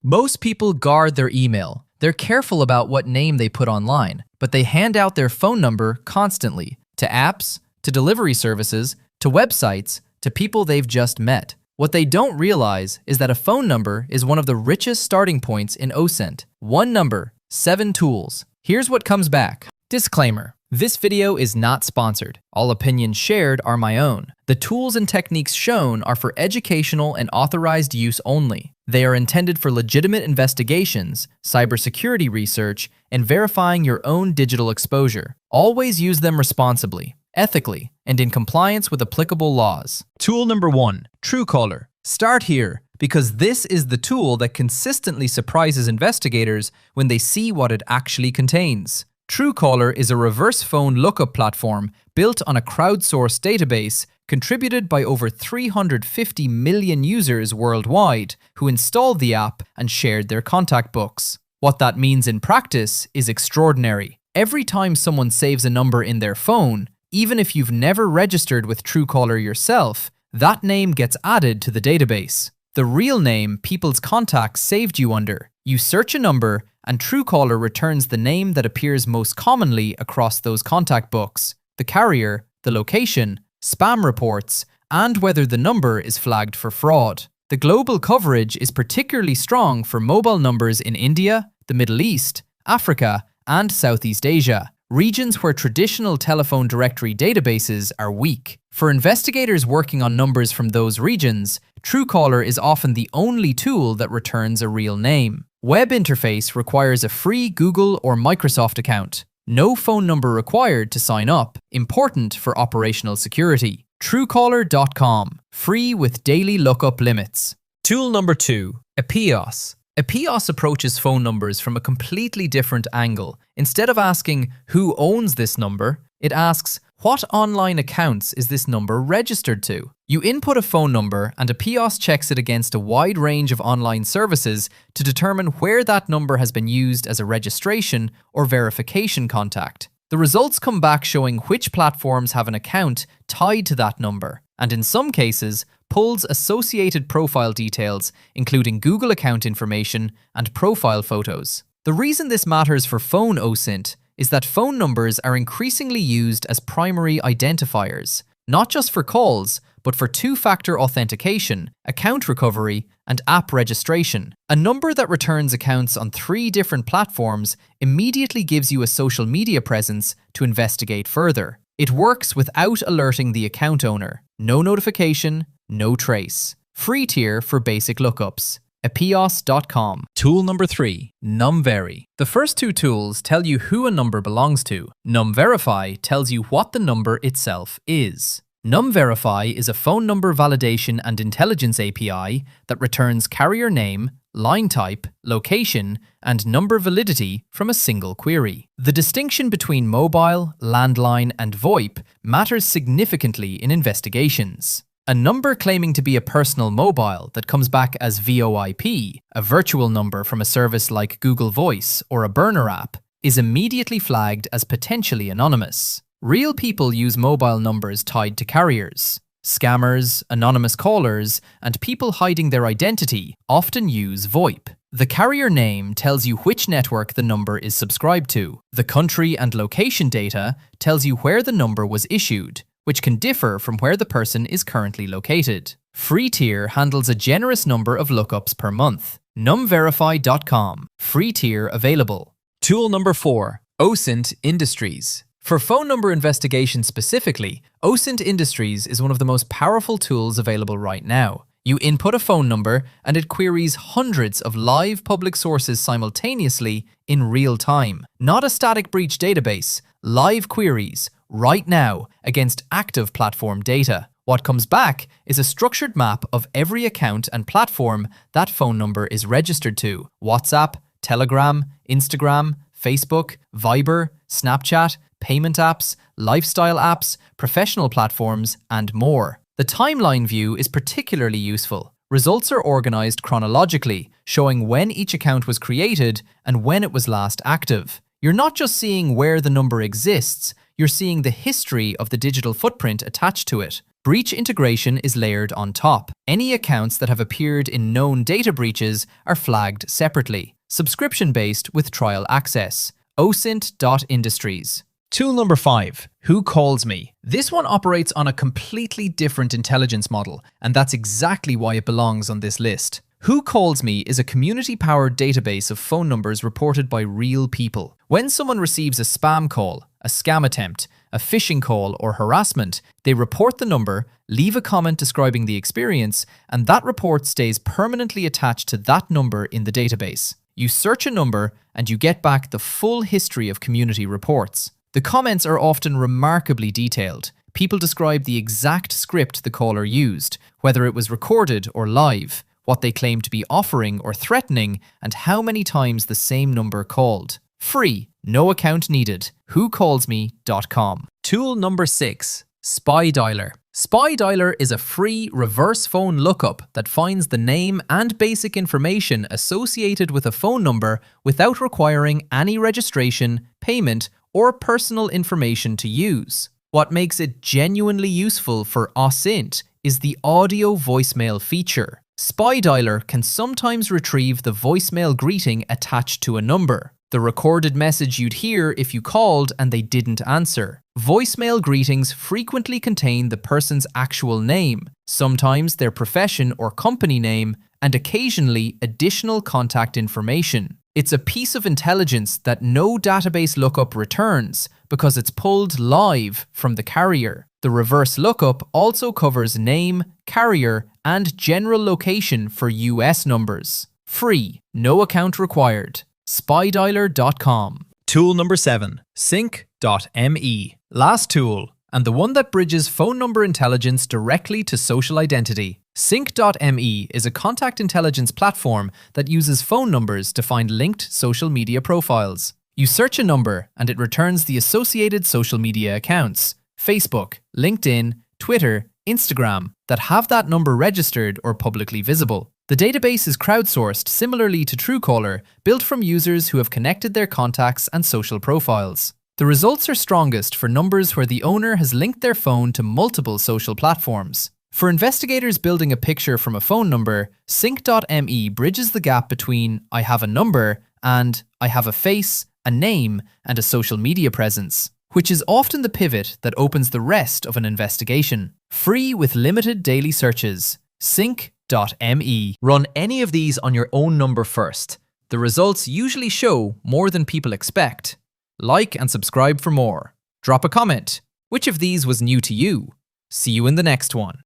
Most people guard their email. They're careful about what name they put online, but they hand out their phone number constantly to apps, to delivery services, to websites, to people they've just met. What they don't realize is that a phone number is one of the richest starting points in OSINT. One number, 7 tools. Here's what comes back. Disclaimer. This video is not sponsored. All opinions shared are my own. The tools and techniques shown are for educational and authorized use only. They are intended for legitimate investigations, cybersecurity research, and verifying your own digital exposure. Always use them responsibly, ethically, and in compliance with applicable laws. Tool number 1, Truecaller. Start here, because this is the tool that consistently surprises investigators when they see what it actually contains. Truecaller is a reverse phone lookup platform built on a crowdsourced database contributed by over 350 million users worldwide who installed the app and shared their contact books. What that means in practice is extraordinary. Every time someone saves a number in their phone, even if you've never registered with Truecaller yourself, that name gets added to the database. The real name people's contacts saved you under. You search a number, and Truecaller returns the name that appears most commonly across those contact books, the carrier, the location, spam reports, and whether the number is flagged for fraud. The global coverage is particularly strong for mobile numbers in India, the Middle East, Africa, and Southeast Asia, regions where traditional telephone directory databases are weak. For investigators working on numbers from those regions, Truecaller is often the only tool that returns a real name. Web interface requires a free Google or Microsoft account. No phone number required to sign up, important for operational security. Truecaller.com, free with daily lookup limits. Tool number 2, Epieos. Epieos approaches phone numbers from a completely different angle. Instead of asking who owns this number, it asks what online accounts is this number registered to. You input a phone number and Epieos checks it against a wide range of online services to determine where that number has been used as a registration or verification contact. The results come back showing which platforms have an account tied to that number, and in some cases, pulls associated profile details, including Google account information and profile photos. The reason this matters for phone OSINT is that phone numbers are increasingly used as primary identifiers, not just for calls, but for two-factor authentication, account recovery, and app registration. A number that returns accounts on 3 different platforms immediately gives you a social media presence to investigate further. It works without alerting the account owner. No notification, no trace. Free tier for basic lookups. Epieos.com. Tool number 3, Numverify. The first 2 tools tell you who a number belongs to. Numverify tells you what the number itself is. Numverify is a phone number validation and intelligence API that returns carrier name, line type, location, and number validity from a single query. The distinction between mobile, landline, and VoIP matters significantly in investigations. A number claiming to be a personal mobile that comes back as VoIP, a virtual number from a service like Google Voice or a burner app, is immediately flagged as potentially anonymous. Real people use mobile numbers tied to carriers. Scammers, anonymous callers, and people hiding their identity often use VoIP. The carrier name tells you which network the number is subscribed to. The country and location data tells you where the number was issued, which can differ from where the person is currently located. Free tier handles a generous number of lookups per month. Numverify.com. Free tier available. Tool number 4, OSINT Industries. For phone number investigation specifically, OSINT Industries is one of the most powerful tools available right now. You input a phone number and it queries hundreds of live public sources simultaneously in real time. Not a static breach database, live queries, right now, against active platform data. What comes back is a structured map of every account and platform that phone number is registered to: WhatsApp, Telegram, Instagram, Facebook, Viber, Snapchat, payment apps, lifestyle apps, professional platforms, and more. The timeline view is particularly useful. Results are organized chronologically, showing when each account was created and when it was last active. You're not just seeing where the number exists, you're seeing the history of the digital footprint attached to it. Breach integration is layered on top. Any accounts that have appeared in known data breaches are flagged separately. Subscription-based with trial access. OSINT Industries. Tool number 5, Who Calls Me? This one operates on a completely different intelligence model, and that's exactly why it belongs on this list. Who Calls Me is a community-powered database of phone numbers reported by real people. When someone receives a spam call, a scam attempt, a phishing call, or harassment, they report the number, leave a comment describing the experience, and that report stays permanently attached to that number in the database. You search a number, and you get back the full history of community reports. The comments are often remarkably detailed. People describe the exact script the caller used, whether it was recorded or live, what they claim to be offering or threatening, and how many times the same number called. Free, no account needed. WhoCallsMe.com. Tool number 6, Spy Dialer. Spy Dialer is a free reverse phone lookup that finds the name and basic information associated with a phone number without requiring any registration, payment, or personal information to use. What makes it genuinely useful for OSINT is the audio voicemail feature. Spy Dialer can sometimes retrieve the voicemail greeting attached to a number, the recorded message you'd hear if you called and they didn't answer. Voicemail greetings frequently contain the person's actual name, sometimes their profession or company name, and occasionally additional contact information. It's a piece of intelligence that no database lookup returns because it's pulled live from the carrier. The reverse lookup also covers name, carrier, and general location for US numbers. Free, no account required. Spydialer.com. Tool number 7, Sync.me. Last tool, and the one that bridges phone number intelligence directly to social identity. Sync.me is a contact intelligence platform that uses phone numbers to find linked social media profiles. You search a number and it returns the associated social media accounts, Facebook, LinkedIn, Twitter, Instagram, that have that number registered or publicly visible. The database is crowdsourced similarly to Truecaller, built from users who have connected their contacts and social profiles. The results are strongest for numbers where the owner has linked their phone to multiple social platforms. For investigators building a picture from a phone number, Sync.me bridges the gap between I have a number and I have a face, a name, and a social media presence, which is often the pivot that opens the rest of an investigation. Free with limited daily searches. Sync.me. Run any of these on your own number first. The results usually show more than people expect. Like and subscribe for more. Drop a comment. Which of these was new to you? See you in the next one.